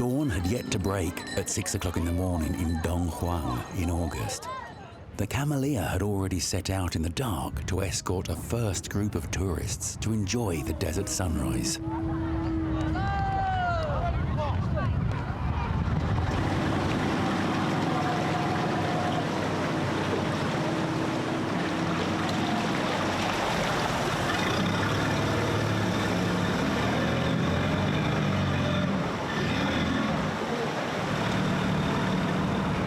Dawn had yet to break at 6 o'clock in the morning in Dunhuang in August. The cameleer had already set out in the dark to escort a first group of tourists to enjoy the desert sunrise.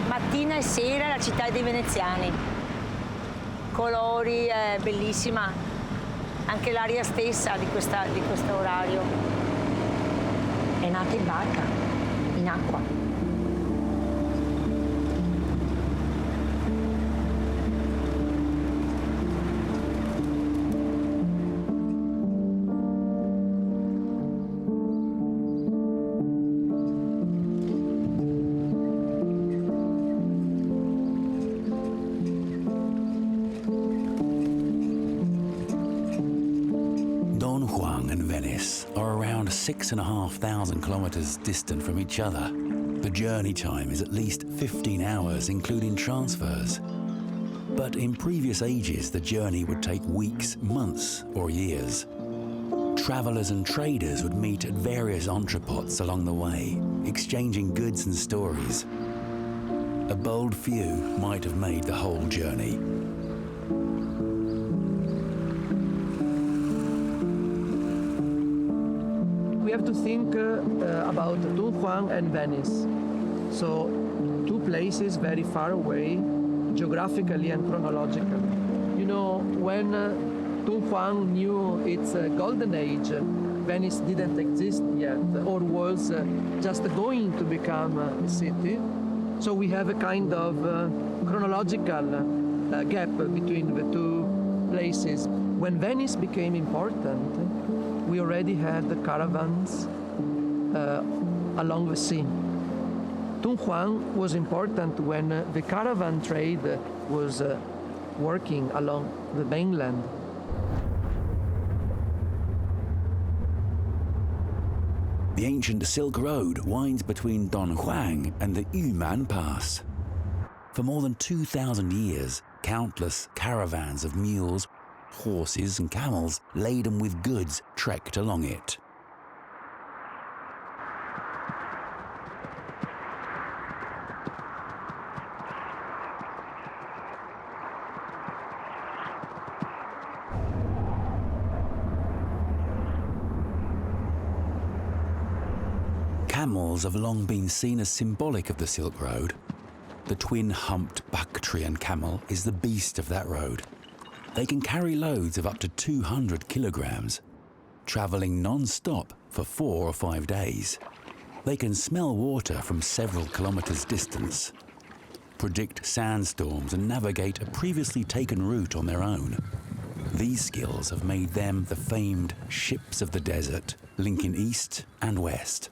Mattina e sera la città dei veneziani, colori, è bellissima, anche l'aria stessa di questo orario. È nata in barca, in acqua. Dunhuang and Venice are around 6,500 kilometers distant from each other. The journey time is at least 15 hours, including transfers. But in previous ages, the journey would take weeks, months, or years. Travelers and traders would meet at various entrepots along the way, exchanging goods and stories. A bold few might have made the whole journey. We have to think about Dunhuang and Venice. So, two places very far away, geographically and chronologically. You know, when Dunhuang knew its golden age, Venice didn't exist yet, or was just going to become a city. So we have a kind of chronological gap between the two places. When Venice became important, we already had the caravans along the sea. Dunhuang was important when the caravan trade was working along the mainland. The ancient Silk Road winds between Dunhuang and the Yunnan Pass. For more than 2,000 years, countless caravans of mules, horses and camels laden with goods trekked along it. Camels have long been seen as symbolic of the Silk Road. The twin-humped Bactrian camel is the beast of that road. They can carry loads of up to 200 kilograms, traveling non-stop for 4 or 5 days. They can smell water from several kilometers distance, predict sandstorms and navigate a previously taken route on their own. These skills have made them the famed ships of the desert, linking east and west.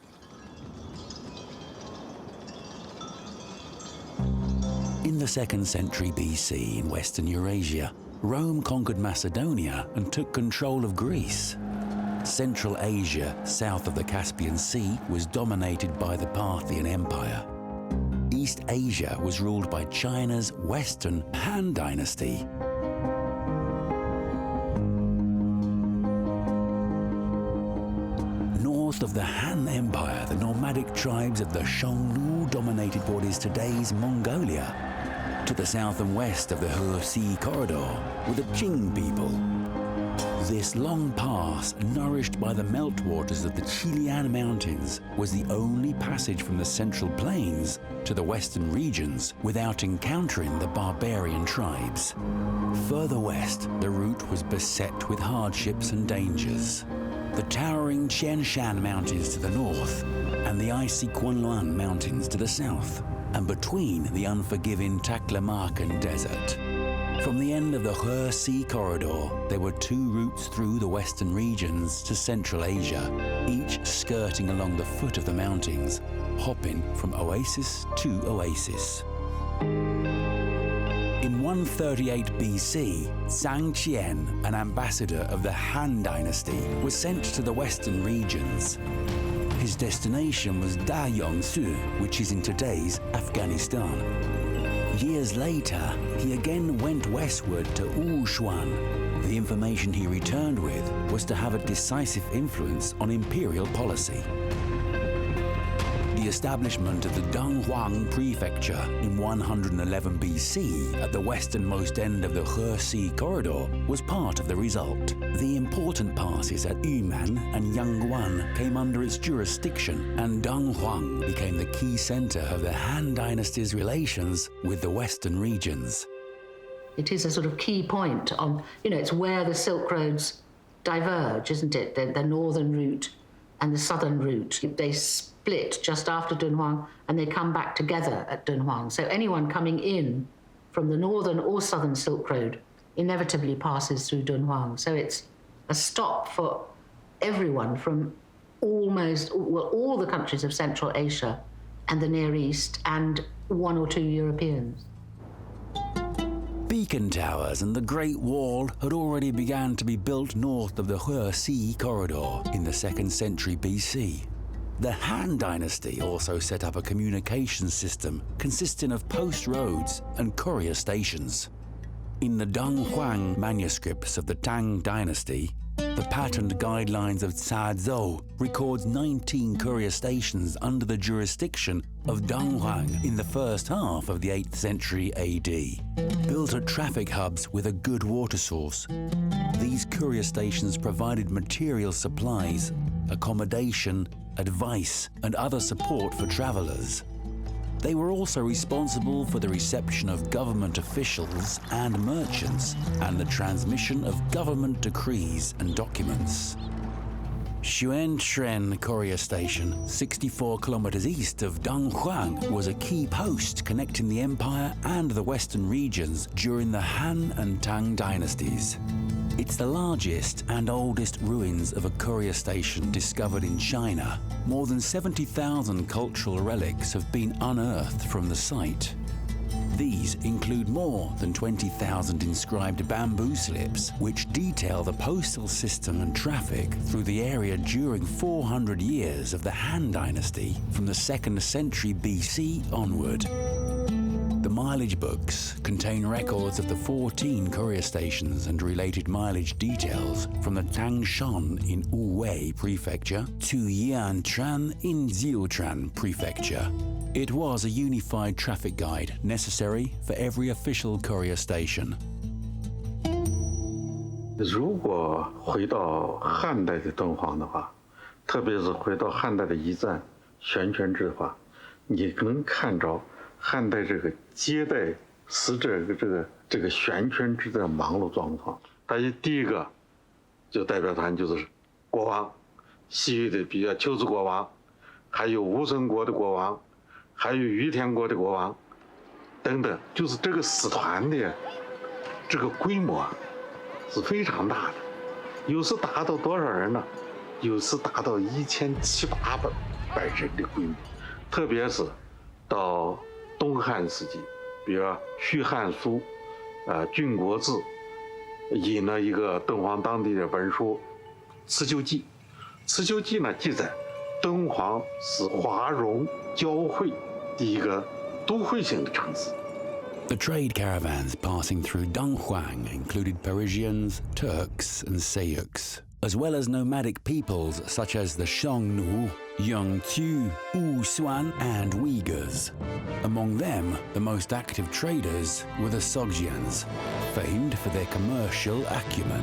In the 2nd century BC in Western Eurasia, Rome conquered Macedonia and took control of Greece. Central Asia, south of the Caspian Sea, was dominated by the Parthian Empire. East Asia was ruled by China's Western Tang Dynasty. North of the Han Empire, the nomadic tribes of the Xiongnu dominated what is today's Mongolia. To the south and west of the He Sea corridor were the Qing people. This long pass, nourished by the meltwaters of the Qilian Mountains, was the only passage from the Central Plains to the western regions without encountering the barbarian tribes. Further west, the route was beset with hardships and dangers. The towering Tian Shan Mountains to the north and the icy Kunlun Mountains to the south, and between the unforgiving Taklamakan Desert. From the end of the He Sea corridor, there were 2 routes through the western regions to Central Asia, each skirting along the foot of the mountains, hopping from oasis to oasis. In 138 BC, Zhang Qian, an ambassador of the Han Dynasty, was sent to the western regions. His destination was Dayongsu, which is in today's Afghanistan. Years later, he again went westward to Wushuan. The information he returned with was to have a decisive influence on imperial policy. The establishment of the Dunhuang prefecture in 111 BC at the westernmost end of the He corridor was part of the result. The important passes at Yuman and Yangguan came under its jurisdiction, and Dunhuang became the key center of the Han Dynasty's relations with the western regions. It is a sort of key point on, it's where the Silk Roads diverge, isn't it? The northern route and the southern route. They split just after Dunhuang and they come back together at Dunhuang. So anyone coming in from the northern or southern Silk Road inevitably passes through Dunhuang. So it's a stop for everyone from all the countries of Central Asia and the Near East and one or two Europeans. Beacon towers and the Great Wall had already begun to be built north of the He corridor in the 2nd century BC. The Han Dynasty also set up a communication system consisting of post roads and courier stations. In the Dunhuang manuscripts of the Tang Dynasty, the patterned guidelines of Cazhou records 19 courier stations under the jurisdiction of Dunhuang in the first half of the 8th century AD. Built at traffic hubs with a good water source, these courier stations provided material supplies, accommodation, advice, and other support for travelers. They were also responsible for the reception of government officials and merchants and the transmission of government decrees and documents. Xuantren Courier Station, 64 kilometers east of Dunhuang, was a key post connecting the empire and the western regions during the Han and Tang dynasties. It's the largest and oldest ruins of a courier station discovered in China. More than 70,000 cultural relics have been unearthed from the site. These include more than 20,000 inscribed bamboo slips, which detail the postal system and traffic through the area during 400 years of the Han Dynasty from the 2nd century BC onward. The mileage books contain records of the 14 courier stations and related mileage details from the Tangshan in Wuwei Prefecture to Yanchuan in Jiuquan Prefecture. It was a unified traffic guide necessary for every official courier station. 如果回到汉代的敦煌的话，特别是回到汉代的一站悬泉制的话，你能看着汉代这个接待使者这个悬泉制的忙碌状况。它第一个就代表团就是国王，西域的比较龟兹国王，还有吴城国的国王，还有于田国的国王等等，就是这个使团的这个规模是非常大的，有时达到多少人呢？有时达到1700-800人的规模，特别是到东汉时期，比如《续汉书》郡国志引了一个敦煌当地的文书《辞旧记》，《辞旧记》呢记载，敦煌是华容交汇第一个都会型的城市。 The trade caravans passing through Dunhuang included Parisians, Turks, and Sayuks, as well as nomadic peoples such as the Xiongnu, Yongtu, Wushuan, and Uyghurs. Among them, the most active traders were the Sogdians, famed for their commercial acumen.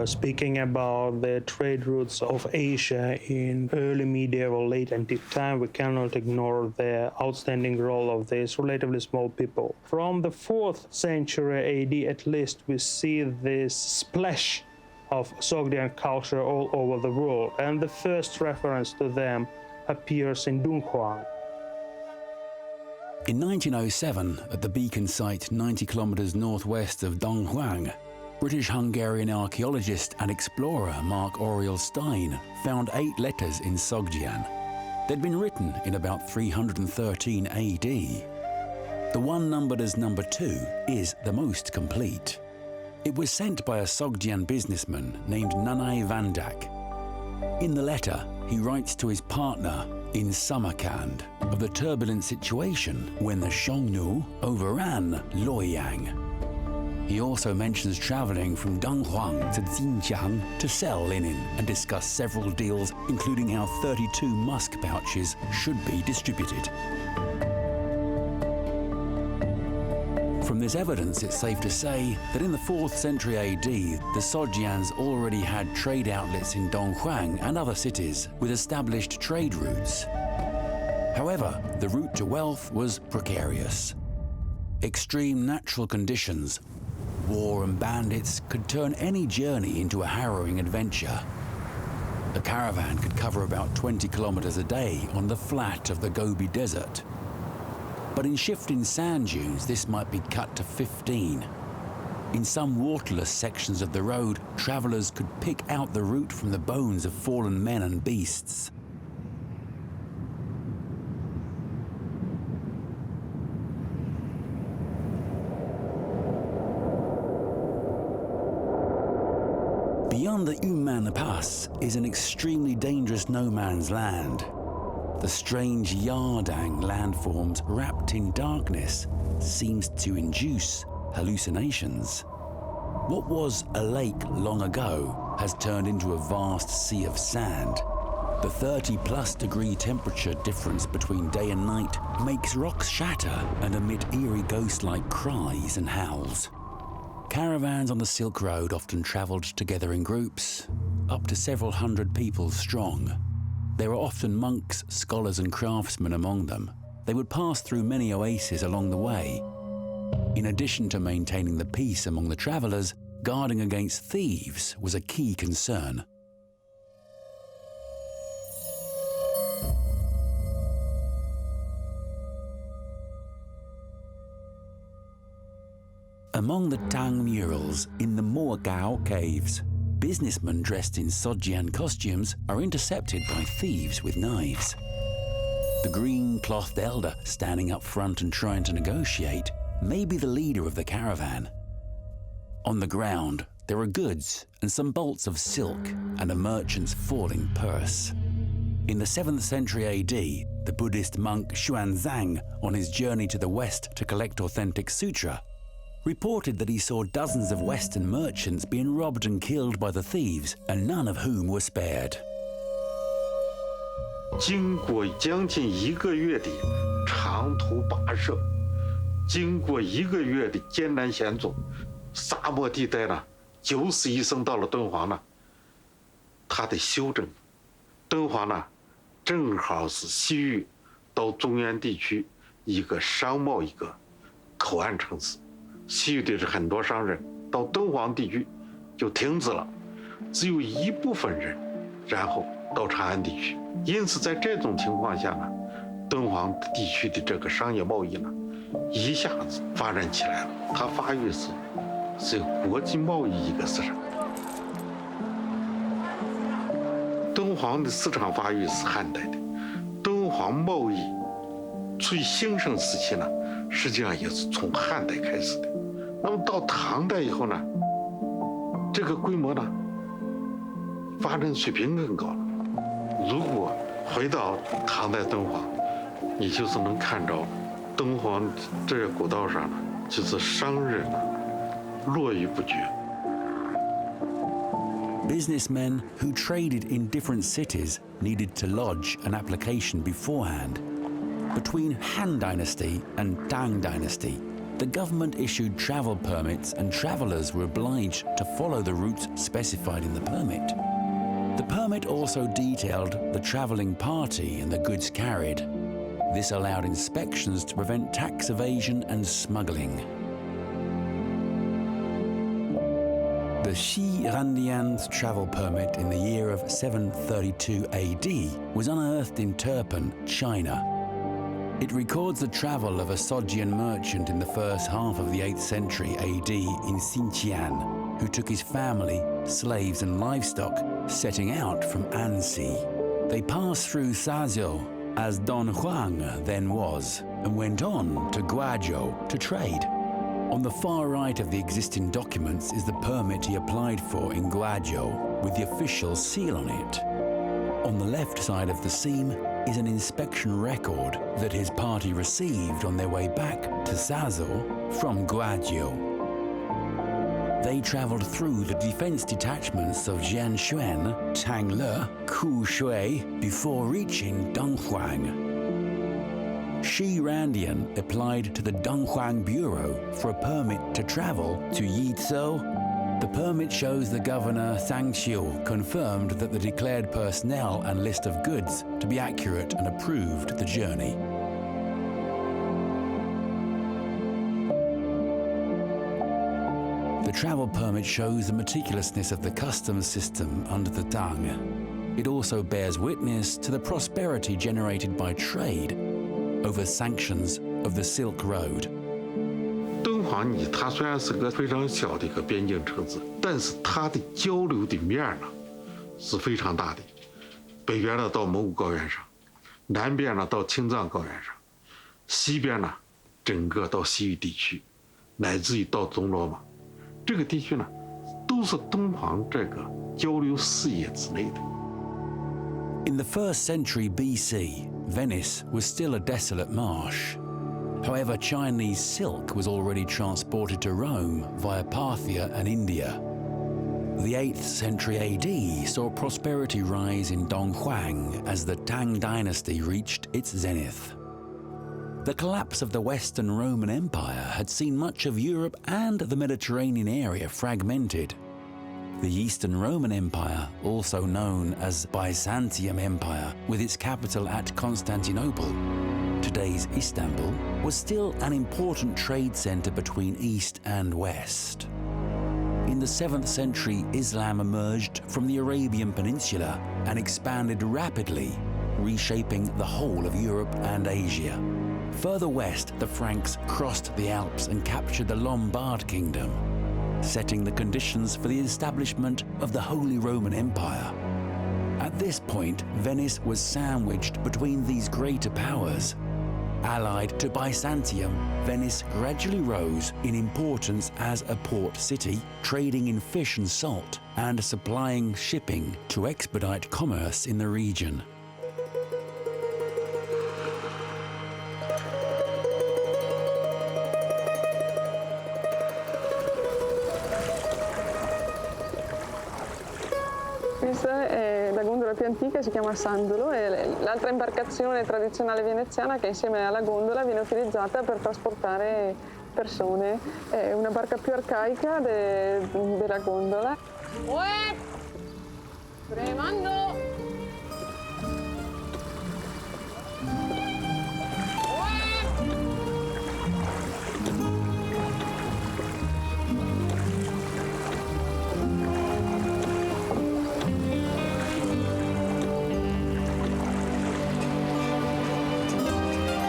Speaking about the trade routes of Asia in early medieval, late antique time, we cannot ignore the outstanding role of these relatively small people. From the 4th century AD at least, we see this splash of Sogdian culture all over the world, and the first reference to them appears in Dunhuang. In 1907, at the beacon site 90 kilometers northwest of Dunhuang, British-Hungarian archaeologist and explorer Mark Auriel Stein found 8 letters in Sogdian. They'd been written in about 313 AD. The one numbered as number 2 is the most complete. It was sent by a Sogdian businessman named Nanai Vandak. In the letter, he writes to his partner in Samarkand of the turbulent situation when the Xiongnu overran Luoyang. He also mentions traveling from Dunhuang to Xinjiang to sell linen and discuss several deals, including how 32 musk pouches should be distributed. From this evidence, it's safe to say that in the 4th century AD, the Sogdians already had trade outlets in Dunhuang and other cities with established trade routes. However, the route to wealth was precarious. Extreme natural conditions, war and bandits could turn any journey into a harrowing adventure. A caravan could cover about 20 kilometers a day on the flat of the Gobi Desert. But in shifting sand dunes, this might be cut to 15. In some waterless sections of the road, travelers could pick out the route from the bones of fallen men and beasts. Beyond the Yunnan Pass is an extremely dangerous no man's land. The strange Yardang landforms wrapped in darkness seems to induce hallucinations. What was a lake long ago has turned into a vast sea of sand. The 30+ degree temperature difference between day and night makes rocks shatter and emit eerie ghost-like cries and howls. Caravans on the Silk Road often traveled together in groups, up to several hundred people strong. There were often monks, scholars and craftsmen among them. They would pass through many oases along the way. In addition to maintaining the peace among the travelers, guarding against thieves was a key concern. Among the Tang murals in the Mogao caves, businessmen dressed in Sogdian costumes are intercepted by thieves with knives. The green-clothed elder standing up front and trying to negotiate may be the leader of the caravan. On the ground, there are goods and some bolts of silk and a merchant's falling purse. In the 7th century AD, the Buddhist monk Xuanzang, on his journey to the west to collect authentic sutra, reported that he saw dozens of Western merchants being robbed and killed by the thieves, and none of whom were spared. 经过将近1个月的长途跋涉，经过1个月的艰难险阻，沙漠地带呢，90医生到了敦煌呢，他得休整。敦煌呢，正好是西域到中原地区一个商贸一个口岸城市。西域的很多商人到敦煌地区就停止了，只有一部分人，然后到长安地区。因此，在这种情况下呢，敦煌地区的这个商业贸易呢，一下子发展起来了。它发育是国际贸易一个市场。敦煌的市场发育是汉代的，敦煌贸易最兴盛时期呢，实际上也是从汉代开始的。那么到唐代以后呢，这个规模呢，发展水平更高了。如果回到唐代敦煌，你就是能看着敦煌这些古道上呢，就是商人呢络绎不绝。Businessmen who traded in different cities needed to lodge an application beforehand. Between Han Dynasty and Tang Dynasty, the government issued travel permits and travelers were obliged to follow the routes specified in the permit. The permit also detailed the traveling party and the goods carried. This allowed inspections to prevent tax evasion and smuggling. The Shi Randian's travel permit in the year of 732 AD was unearthed in Turpan, China. It records the travel of a Sogdian merchant in the first half of the 8th century AD in Xinjiang, who took his family, slaves and livestock, setting out from Anxi. They passed through Sazhou, as Dunhuang then was, and went on to Guazhou to trade. On the far right of the existing documents is the permit he applied for in Guazhou, with the official seal on it. On the left side of the seam is an inspection record that his party received on their way back to Sazor from Guadio. They travelled through the defence detachments of Jianshuan, Tangle, Kushui before reaching Dunhuang. Shi Randian applied to the Dunhuang Bureau for a permit to travel to Yizhou. The permit shows the governor Zhang Xiu confirmed that the declared personnel and list of goods to be accurate and approved the journey. The travel permit shows the meticulousness of the customs system under the Tang. It also bears witness to the prosperity generated by trade over sanctions of the Silk Road. 敦煌它虽然是个非常小的一个边境城市，但是它的交流的面呢是非常大的。北边呢到蒙古高原上，南边呢到青藏高原上，西边呢整个到西域地区，乃至于到中罗马，这个地区呢都是敦煌这个交流视野之内的。 In the 1st century BC, Venice was still a desolate marsh. However, Chinese silk was already transported to Rome via Parthia and India. The 8th century AD saw prosperity rise in Dunhuang as the Tang Dynasty reached its zenith. The collapse of the Western Roman Empire had seen much of Europe and the Mediterranean area fragmented. The Eastern Roman Empire, also known as Byzantium Empire, with its capital at Constantinople, today's Istanbul, was still an important trade center between East and West. In the 7th century, Islam emerged from the Arabian Peninsula and expanded rapidly, reshaping the whole of Europe and Asia. Further west, the Franks crossed the Alps and captured the Lombard Kingdom, setting the conditions for the establishment of the Holy Roman Empire. At this point, Venice was sandwiched between these greater powers. Allied to Byzantium, Venice gradually rose in importance as a port city, trading in fish and salt, and supplying shipping to expedite commerce in the region. Questa è la gondola più antica, si chiama Sandolo, è l'altra imbarcazione tradizionale veneziana che insieme alla gondola viene utilizzata per trasportare persone. È una barca più arcaica della gondola. Uè! Remando!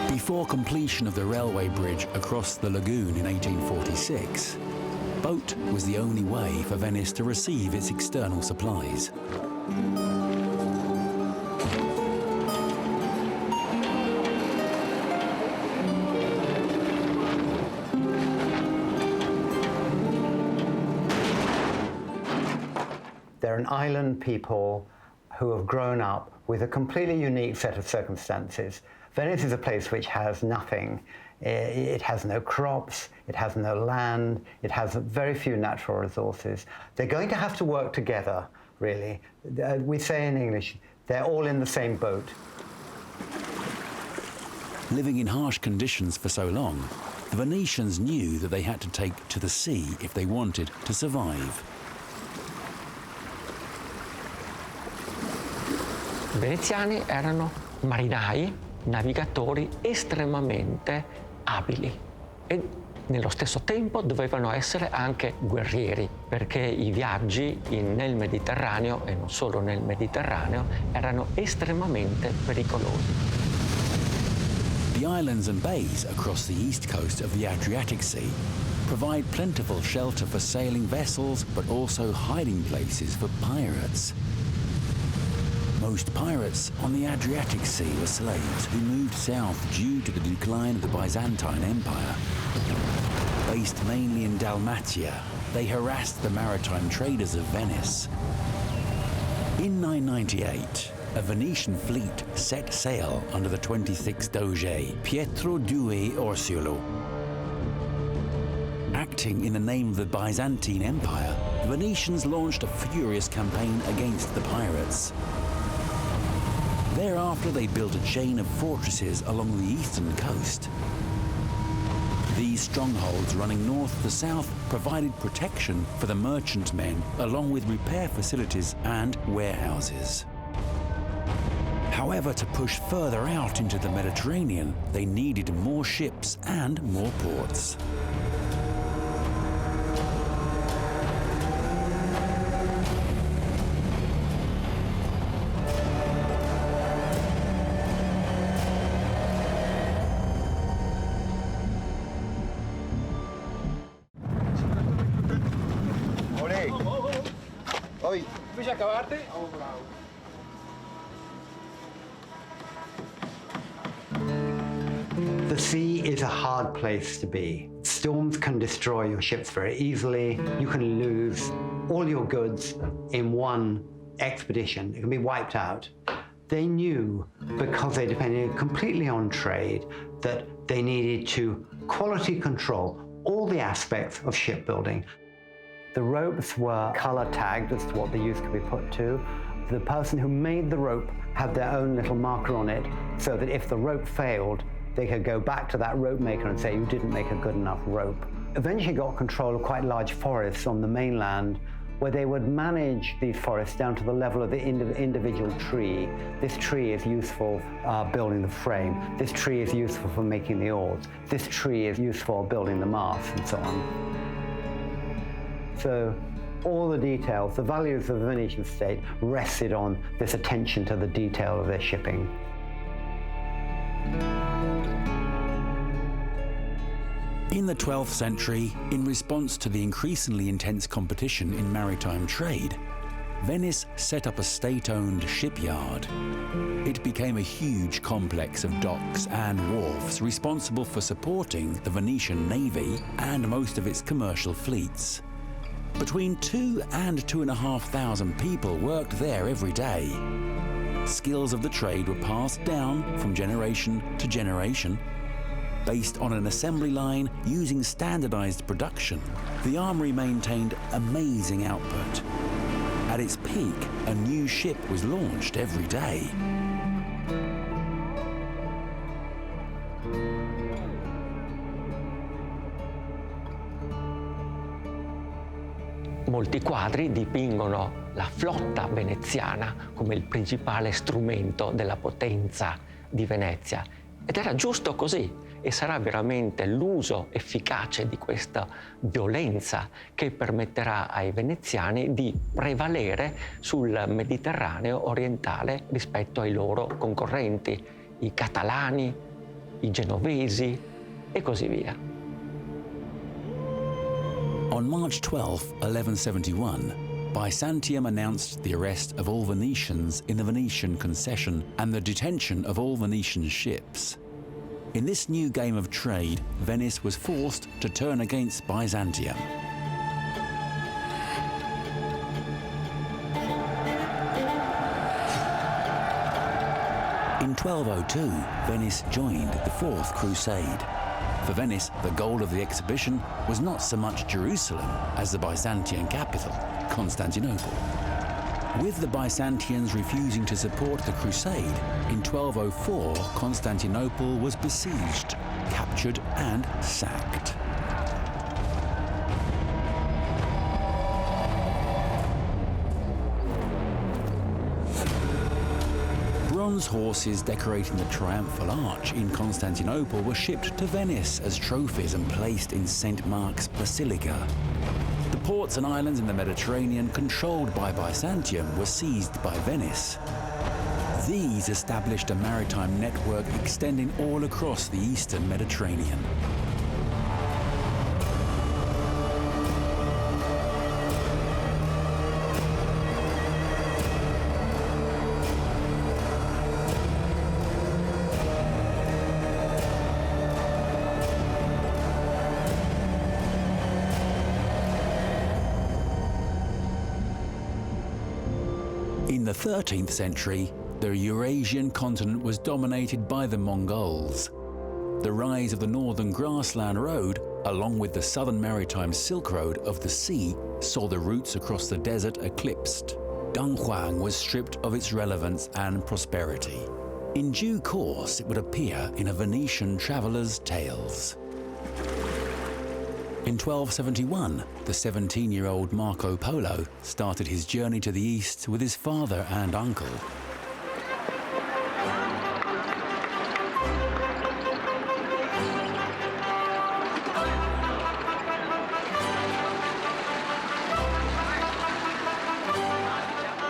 Before completion of the railway bridge across the lagoon in 1846, boat was the only way for Venice to receive its external supplies. They're an island people who have grown up with a completely unique set of circumstances. Venice is a place which has nothing. It has no crops, it has no land, it has very few natural resources. They're going to have to work together, really. We say in English, they're all in the same boat. Living in harsh conditions for so long, the Venetians knew that they had to take to the sea if they wanted to survive. I veneziani erano marinai, navigatori estremamente abili e nello stesso tempo dovevano essere anche guerrieri, perché i viaggi nel Mediterraneo e non solo nel Mediterraneo erano estremamente pericolosi. The islands and bays across the east coast of the Adriatic Sea provide plentiful shelter for sailing vessels, but also hiding places for pirates. Most pirates on the Adriatic Sea were slaves who moved south due to the decline of the Byzantine Empire. Based mainly in Dalmatia, they harassed the maritime traders of Venice. In 998, a Venetian fleet set sail under the 26th Doge, Pietro II Orsiolo. Acting in the name of the Byzantine Empire, the Venetians launched a furious campaign against the pirates. Thereafter, they built a chain of fortresses along the eastern coast. These strongholds running north to south provided protection for the merchantmen, along with repair facilities and warehouses. However, to push further out into the Mediterranean, they needed more ships and more ports. The sea is a hard place to be. Storms can destroy your ships very easily. You can lose all your goods in one expedition. It can be wiped out. They knew, because they depended completely on trade, that they needed to quality control all the aspects of shipbuilding. The ropes were color tagged as to what the use could be put to. The person who made the rope had their own little marker on it, so that if the rope failed, they could go back to that rope maker and say, you didn't make a good enough rope. Eventually got control of quite large forests on the mainland, where they would manage these forests down to the level of the individual tree. This tree is useful building the frame. This tree is useful for making the oars. This tree is useful building the mast, and so on. So all the details, the values of the Venetian state rested on this attention to the detail of their shipping. In the 12th century, in response to the increasingly intense competition in maritime trade, Venice set up a state-owned shipyard. It became a huge complex of docks and wharves responsible for supporting the Venetian navy and most of its commercial fleets. Between 2,000 and 2,500 people worked there every day. Skills of the trade were passed down from generation to generation. Based on an assembly line using standardized production, the armory maintained amazing output. At its peak, a new ship was launched every day. Molti quadri dipingono la flotta veneziana come il principale strumento della potenza di Venezia. Ed era giusto così, e sarà veramente l'uso efficace di questa violenza che permetterà ai veneziani di prevalere sul Mediterraneo orientale rispetto ai loro concorrenti, i catalani, i genovesi e così via. On March 12, 1171, Byzantium announced the arrest of all Venetians in the Venetian concession and the detention of all Venetian ships. In this new game of trade, Venice was forced to turn against Byzantium. In 1202, Venice joined the Fourth Crusade. For Venice, the goal of the exhibition was not so much Jerusalem as the Byzantine capital, Constantinople. With the Byzantines refusing to support the crusade, in 1204 Constantinople was besieged, captured and sacked. Bronze horses decorating the Triumphal Arch in Constantinople were shipped to Venice as trophies and placed in St. Mark's Basilica. The ports and islands in the Mediterranean controlled by Byzantium were seized by Venice. These established a maritime network extending all across the eastern Mediterranean. In the 13th century, the Eurasian continent was dominated by the Mongols. The rise of the Northern Grassland Road, along with the Southern Maritime Silk Road of the sea, saw the routes across the desert eclipsed. Dunhuang was stripped of its relevance and prosperity. In due course, it would appear in a Venetian traveller's tales. In 1271, the 17-year-old Marco Polo started his journey to the east with his father and uncle.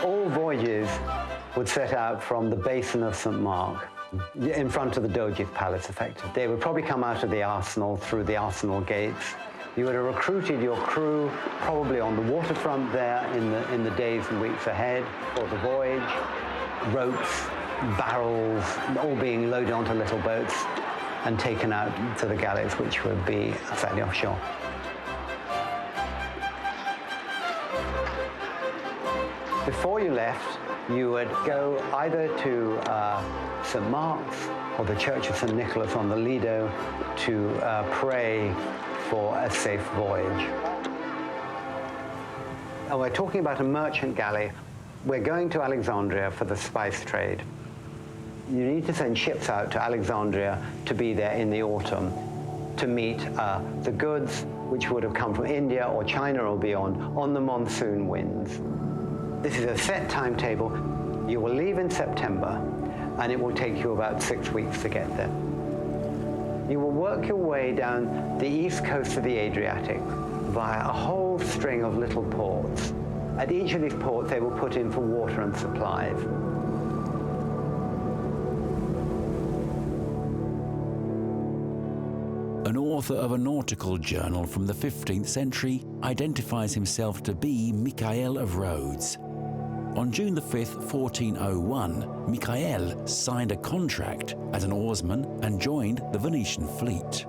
All voyages would set out from the basin of St. Mark, in front of the Doge's palace, effectively. They would probably come out of the arsenal through the arsenal gates. You would have recruited your crew probably on the waterfront there in the days and weeks ahead for the voyage. Ropes, barrels, all being loaded onto little boats and taken out to the galleys, which would be slightly offshore. Before you left, you would go either to St. Mark's or the Church of St. Nicholas on the Lido to pray for a safe voyage. And we're talking about a merchant galley. We're going to Alexandria for the spice trade. You need to send ships out to Alexandria to be there in the autumn to meet the goods which would have come from India or China or beyond on the monsoon winds. This is a set timetable. You will leave in September, and it will take you about 6 weeks to get there. You will work your way down the east coast of the Adriatic via a whole string of little ports. At each of these ports, they will put in for water and supplies. An author of a nautical journal from the 15th century identifies himself to be Michael of Rhodes. On June 5th, 1401, Michael signed a contract as an oarsman and joined the Venetian fleet.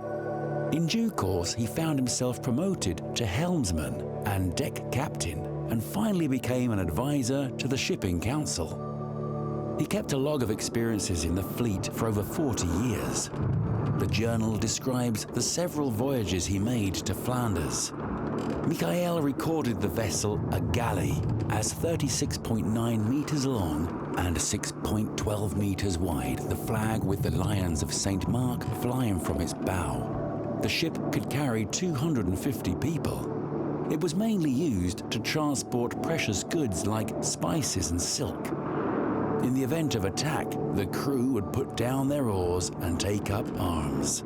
In due course, he found himself promoted to helmsman and deck captain, and finally became an advisor to the shipping council. He kept a log of experiences in the fleet for over 40 years. The journal describes the several voyages he made to Flanders. Michael recorded the vessel, a galley, as 36.9 meters long and 6.12 meters wide, the flag with the lions of St. Mark flying from its bow. The ship could carry 250 people. It was mainly used to transport precious goods like spices and silk. In the event of attack, the crew would put down their oars and take up arms.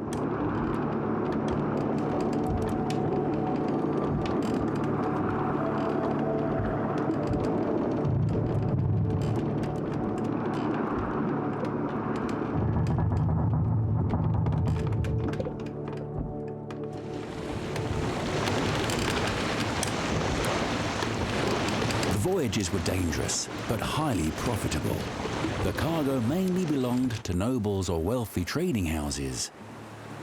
Voyages were dangerous, but highly profitable. The cargo mainly belonged to nobles or wealthy trading houses.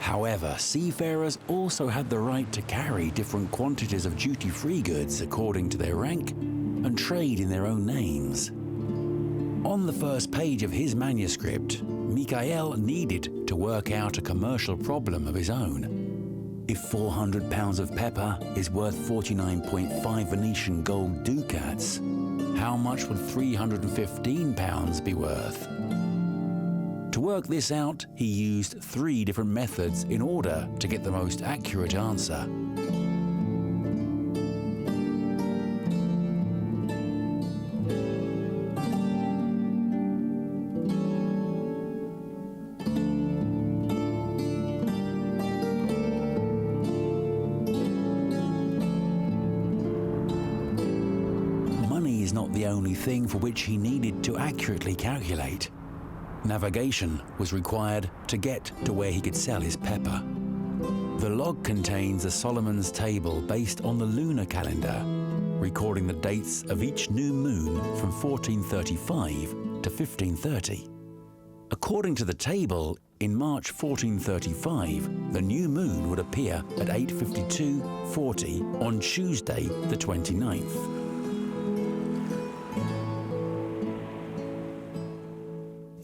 However, seafarers also had the right to carry different quantities of duty-free goods according to their rank and trade in their own names. On the first page of his manuscript, Michael needed to work out a commercial problem of his own. If 400 pounds of pepper is worth 49.5 Venetian gold ducats, how much would 315 pounds be worth? To work this out, he used 3 different methods in order to get the most accurate answer. Not the only thing for which he needed to accurately calculate. Navigation was required to get to where he could sell his pepper. The log contains a Solomon's table based on the lunar calendar, recording the dates of each new moon from 1435 to 1530. According to the table, in March 1435, the new moon would appear at 8:52:40 on Tuesday the 29th.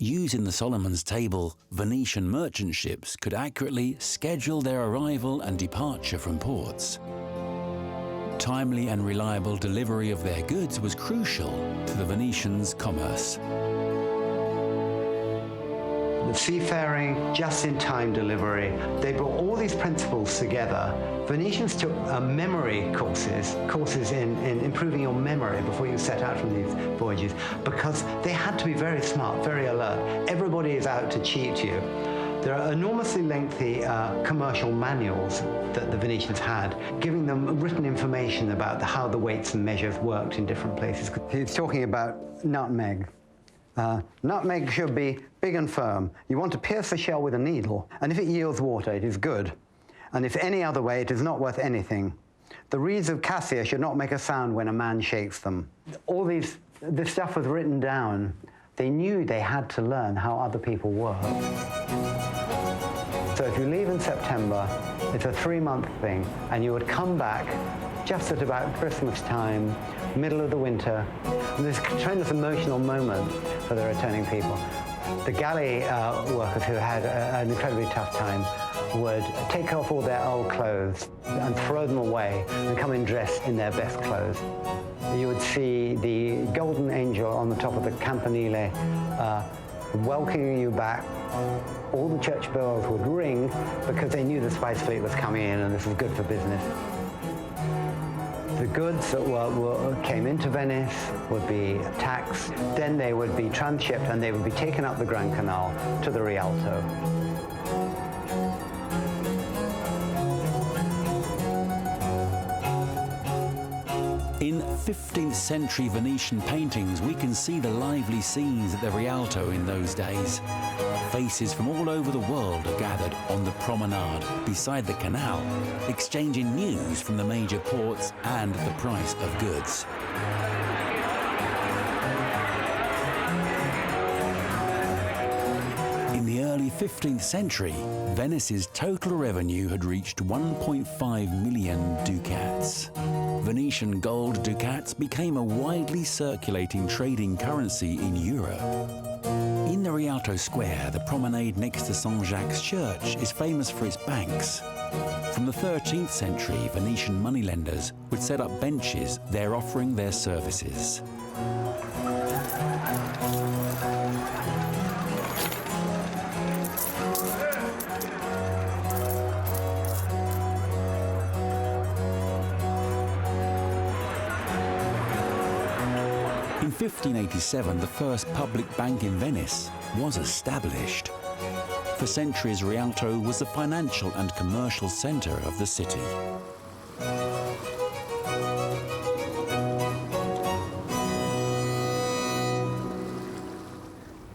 using the Solomon's table, Venetian merchant ships could accurately schedule their arrival and departure from ports. Timely and reliable delivery of their goods was crucial to the Venetians' commerce. The seafaring, just-in-time delivery, they brought all these principles together. Venetians took memory courses in improving your memory before you set out from these voyages, because they had to be very smart, very alert. Everybody is out to cheat you. There are enormously lengthy commercial manuals that the Venetians had, giving them written information about how the weights and measures worked in different places. He's talking about nutmeg. Nutmeg should be big and firm. You want to pierce the shell with a needle, and if it yields water, it is good. And if any other way, it is not worth anything. The reeds of cassia should not make a sound when a man shakes them. All this stuff was written down. They knew they had to learn how other people work. So if you leave in September, it's a 3-month thing, and you would come back just at about Christmas time, middle of the winter, and there's a tremendous emotional moment for the returning people. The galley workers who had an incredibly tough time would take off all their old clothes and throw them away and come in dressed in their best clothes. You would see the golden angel on the top of the campanile welcoming you back. All the church bells would ring because they knew the spice fleet was coming in and this was good for business. The goods that came into Venice would be taxed, then they would be transshipped and they would be taken up the Grand Canal to the Rialto. In 15th century Venetian paintings, we can see the lively scenes at the Rialto in those days. Faces from all over the world are gathered on the promenade beside the canal, exchanging news from the major ports and the price of goods. In the early 15th century, Venice's total revenue had reached 1.5 million ducats. Venetian gold ducats became a widely circulating trading currency in Europe. In the Rialto Square, the promenade next to St. Jacques Church is famous for its banks. From the 13th century, Venetian moneylenders would set up benches there offering their services. In 1587, the first public bank in Venice was established. For centuries, Rialto was the financial and commercial centre of the city.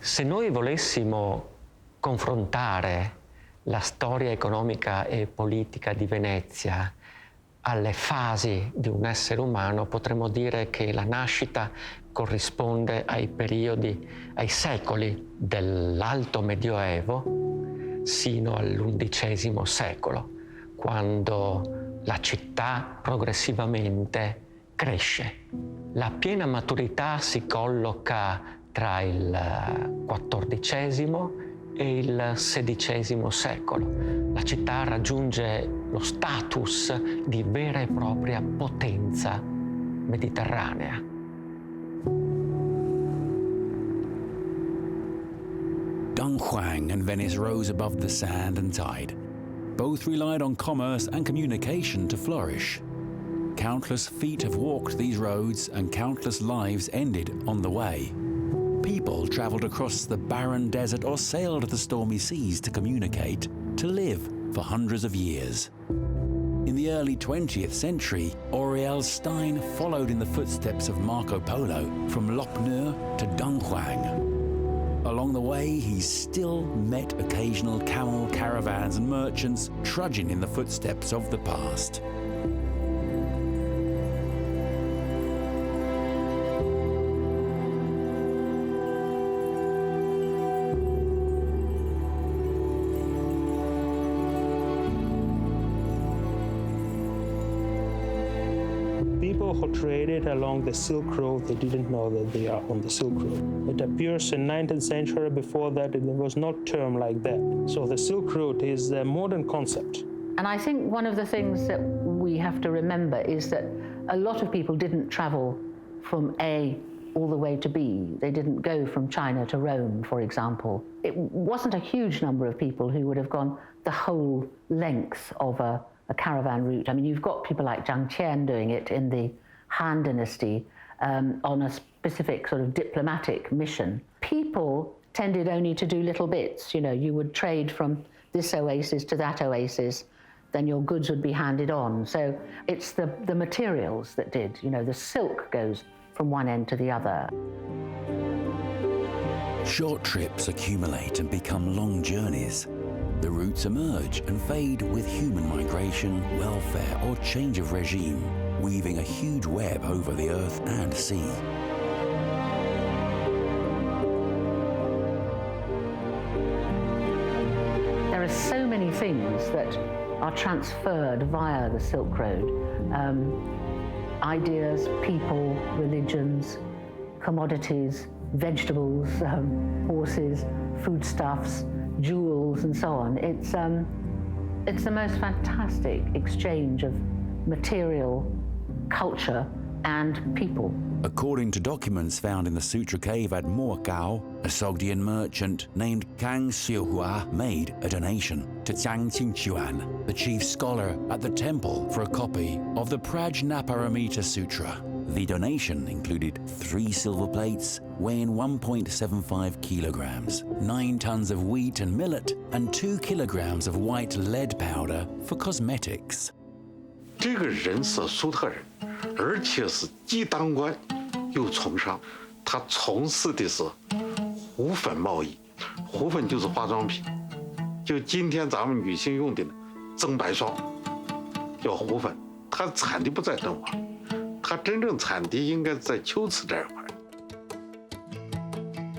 Se noi volessimo confrontare la storia economica e politica di Venezia alle fasi di un essere umano, potremmo dire che la nascita corrisponde ai periodi, ai secoli dell'Alto Medioevo sino all'XI secolo, quando la città progressivamente cresce. La piena maturità si colloca tra il XIV e il XVI secolo. La città raggiunge lo status di vera e propria potenza mediterranea. Dunhuang and Venice rose above the sand and tide. Both relied on commerce and communication to flourish. Countless feet have walked these roads and countless lives ended on the way. People travelled across the barren desert or sailed the stormy seas to communicate, to live for hundreds of years. In the early 20th century, Aurel Stein followed in the footsteps of Marco Polo from Lochner to Dunhuang. Along the way, he still met occasional camel caravans and merchants trudging in the footsteps of the past. People who traded along the Silk Road, they didn't know that they are on the Silk Road. It appears in 19th century. Before that, there was no term like that. So the Silk Road is a modern concept. And I think one of the things that we have to remember is that a lot of people didn't travel from A all the way to B. They didn't go from China to Rome, for example. It wasn't a huge number of people who would have gone the whole length of a caravan route. I mean, you've got people like Zhang Qian doing it in the Han Dynasty on a specific sort of diplomatic mission. People tended only to do little bits. You know, you would trade from this oasis to that oasis, then your goods would be handed on. So it's the materials that did. You know, the silk goes from one end to the other. Short trips accumulate and become long journeys. The routes emerge and fade with human migration, welfare, or change of regime, weaving a huge web over the earth and sea. There are so many things that are transferred via the Silk Road. Ideas, people, religions, commodities, vegetables, horses, foodstuffs, jewels, and so on. It's the most fantastic exchange of material, culture, and people. According to documents found in the Sutra Cave at Mogao, a Sogdian merchant named Kang Xiuhua made a donation to Zhang Qingquan, the chief scholar at the temple, for a copy of the Prajnaparamita Sutra. The donation included 3 silver plates weighing 1.75 kilograms, 9 tons of wheat and millet, and 2 kilograms of white lead powder for cosmetics. 这个人是粟特人，而且是既当官又从商。他从事的是糊粉贸易，糊粉就是化妆品，就今天咱们女性用的增白霜，叫糊粉。它产地不在敦煌，它真正产地应该在龟兹这一块。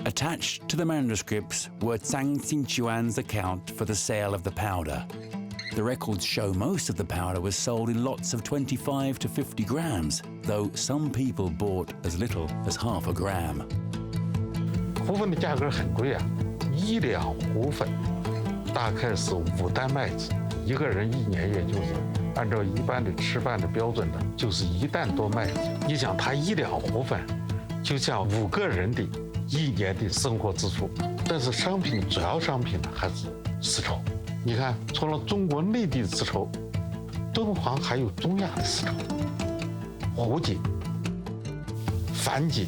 Attached to the manuscripts were Zhang Qingquan's account for the sale of the powder. The records show most of the powder was sold in lots of 25 to 50 grams, though some people bought as little as half a gram. 糊粉的价格很贵啊，1两糊粉大概是5担麦子，一个人一年也就是按照一般的吃饭的标准的，就是1担多麦子。你想，他1两糊粉，就像5个人的1年的生活支出。但是商品主要商品呢还是丝绸。 你看，除了中国内地的丝绸，敦煌还有中亚的丝绸，胡锦、梵锦，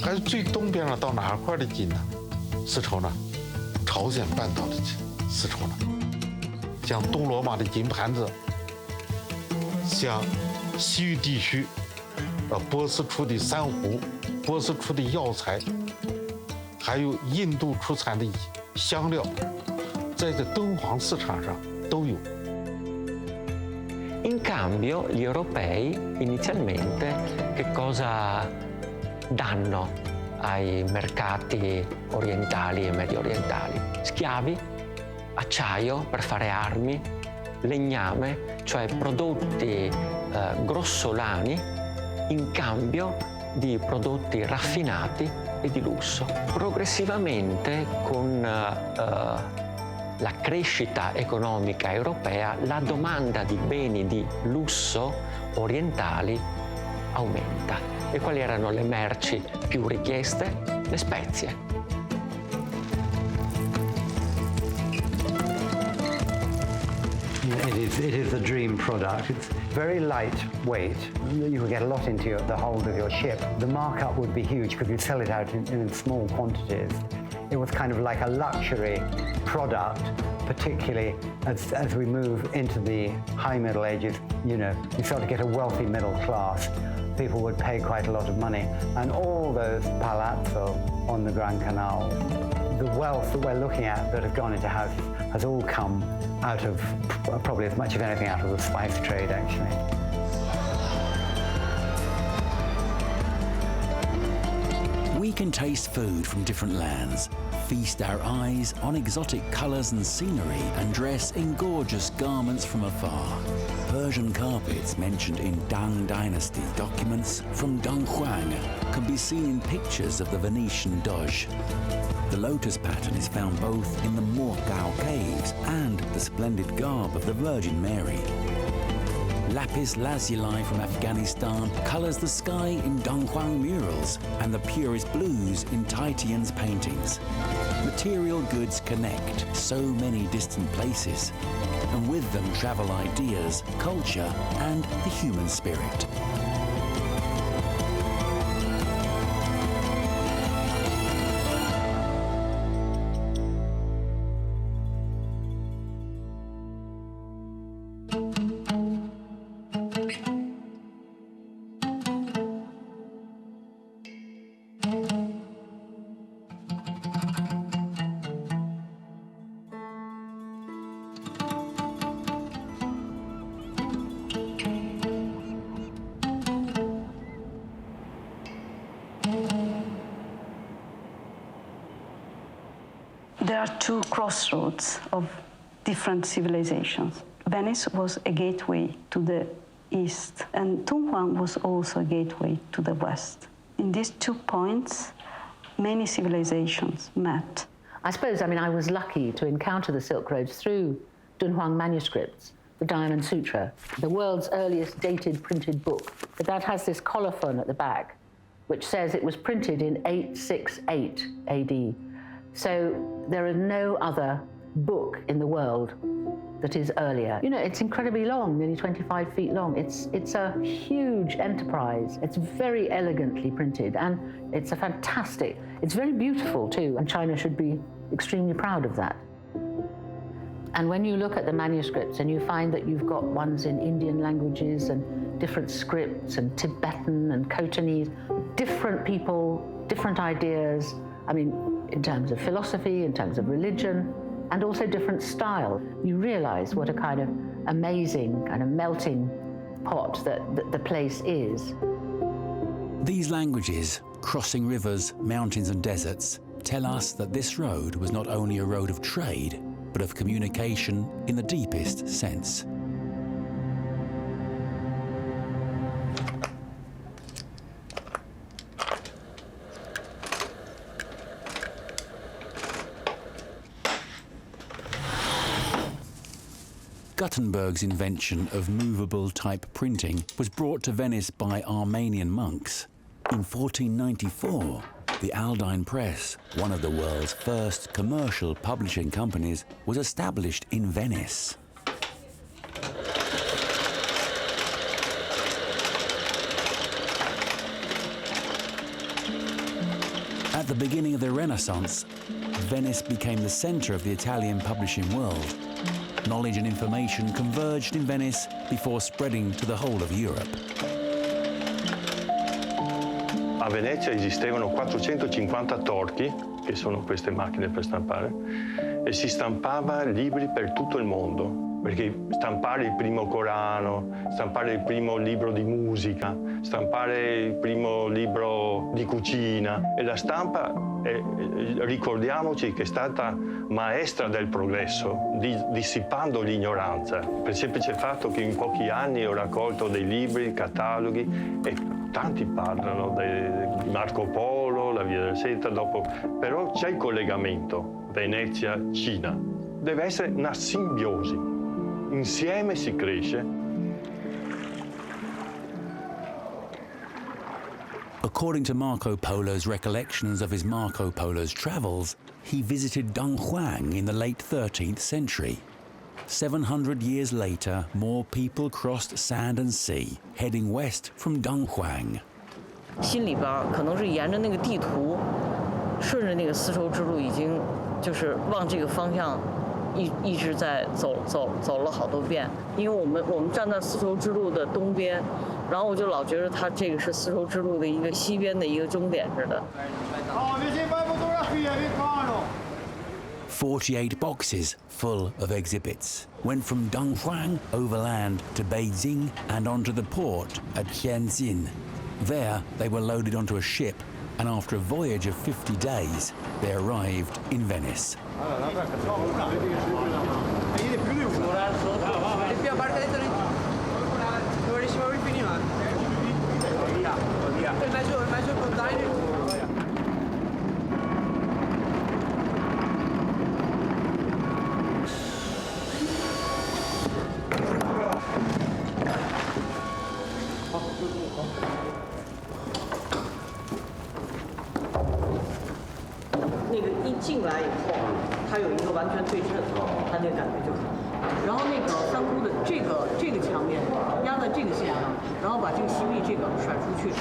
还是最东边了到哪块的锦呢？丝绸呢？朝鲜半岛的丝绸呢？像东罗马的金盘子，像西域地区，波斯出的珊瑚，波斯出的药材，还有印度出产的香料。 在这敦煌市场上都有。 In cambio, gli europei inizialmente che cosa danno ai mercati orientali e medio orientali? Schiavi, acciaio per fare armi, legname, cioè prodotti grossolani in cambio di prodotti raffinati e di lusso. Progressivamente con la crescita economica europea, la domanda di beni di lusso orientali aumenta. E quali erano le merci più richieste? Le spezie. It is a dream product. It's very lightweight. You can get a lot into the hold of your ship. The markup would be huge because you sell it out in small quantities. It was kind of like a luxury product, particularly as we move into the high Middle Ages. You know, you start to get a wealthy middle class. People would pay quite a lot of money. And all those palazzo on the Grand Canal, the wealth that we're looking at that has gone into houses has all come out of, probably as much as anything, out of the spice trade, actually. We can taste food from different lands, feast our eyes on exotic colours and scenery, and dress in gorgeous garments from afar. Persian carpets mentioned in Tang Dynasty documents from Dunhuang can be seen in pictures of the Venetian Doge. The lotus pattern is found both in the Morkao caves and the splendid garb of the Virgin Mary. Lapis lazuli from Afghanistan colours the sky in Dunhuang murals and the purest blues in Titian's paintings. Material goods connect so many distant places, and with them travel ideas, culture, and the human spirit. There are two crossroads of different civilizations. Venice was a gateway to the east, and Dunhuang was also a gateway to the west. In these 2 points, many civilizations met. I suppose, I was lucky to encounter the Silk Roads through Dunhuang manuscripts, the Diamond Sutra, the world's earliest dated printed book. But that has this colophon at the back, which says it was printed in 868 AD. So there is no other book in the world that is earlier. It's incredibly long, nearly 25 feet long. It's a huge enterprise. It's very elegantly printed, and it's it's very beautiful too, and China should be extremely proud of that. And when you look at the manuscripts and you find that you've got ones in Indian languages and different scripts and Tibetan and Khotanese, different people, different ideas, in terms of philosophy, in terms of religion, and also different style, you realize what a kind of amazing kind of melting pot that the place is. These languages, crossing rivers, mountains and deserts, tell us that this road was not only a road of trade, but of communication in the deepest sense. Gutenberg's invention of movable type printing was brought to Venice by Armenian monks. In 1494, the Aldine Press, one of the world's first commercial publishing companies, was established in Venice. At the beginning of the Renaissance, Venice became the centre of the Italian publishing world. Knowledge and information converged in Venice before spreading to the whole of Europe. A Venezia esistevano 450 torchi, che sono queste macchine per stampare, e si stampava libri per tutto il mondo, perché stampare il primo Corano, stampare il primo libro di musica, stampare il primo libro di cucina, e la stampa, ricordiamoci che è stata maestra del progresso, dissipando l'ignoranza, per il semplice fatto che in pochi anni ho raccolto dei libri, cataloghi, e tanti parlano di Marco Polo, la Via del Seta, dopo, però c'è il collegamento Venezia-Cina. Deve essere una simbiosi, insieme si cresce. According to Marco Polo's recollections of his Marco Polo's travels, he visited Dunhuang in the late 13th century. 700 years later, more people crossed sand and sea, heading west from Dunhuang. 心里边可能是沿着那个地图，顺着那个丝绸之路，已经就是往这个方向一直在走了好多遍。因为我们站在丝绸之路的东边，然后我就老觉得它这个是丝绸之路的一个西边的一个终点似的。 48 boxes full of exhibits went from Dunhuang overland to Beijing and onto the port at Tianjin. There, they were loaded onto a ship and after a voyage of 50 days, they arrived in Venice.进来以后，它有一个完全对称，它那个感觉就好。然后那个三窟的这个墙面压在这个线上，然后把这个西壁这个甩出去。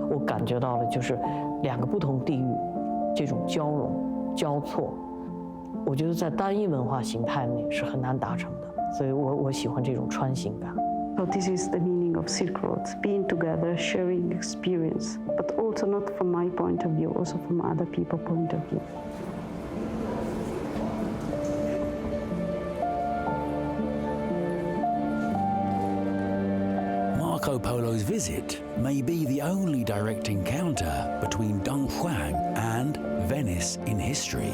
我感觉到了，就是两个不同地域这种交融交错，我觉得在单一文化形态内是很难达成的，所以我喜欢这种穿行感。So this is the meaning of Silk Roads, being together, sharing experience, but also not from my point of view, also from other people's point of view. Marco Polo's visit may be the only direct encounter between Dunhuang and Venice in history.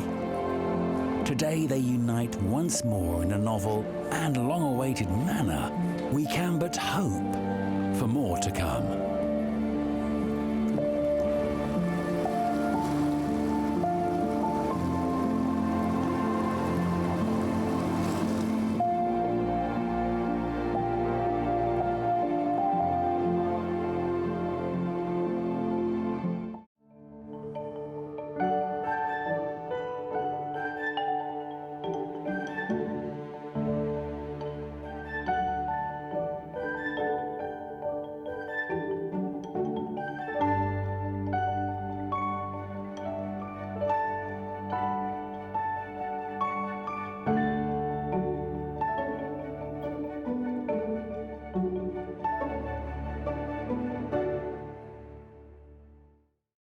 Today they unite once more in a novel and long-awaited manner. We can but hope for more to come.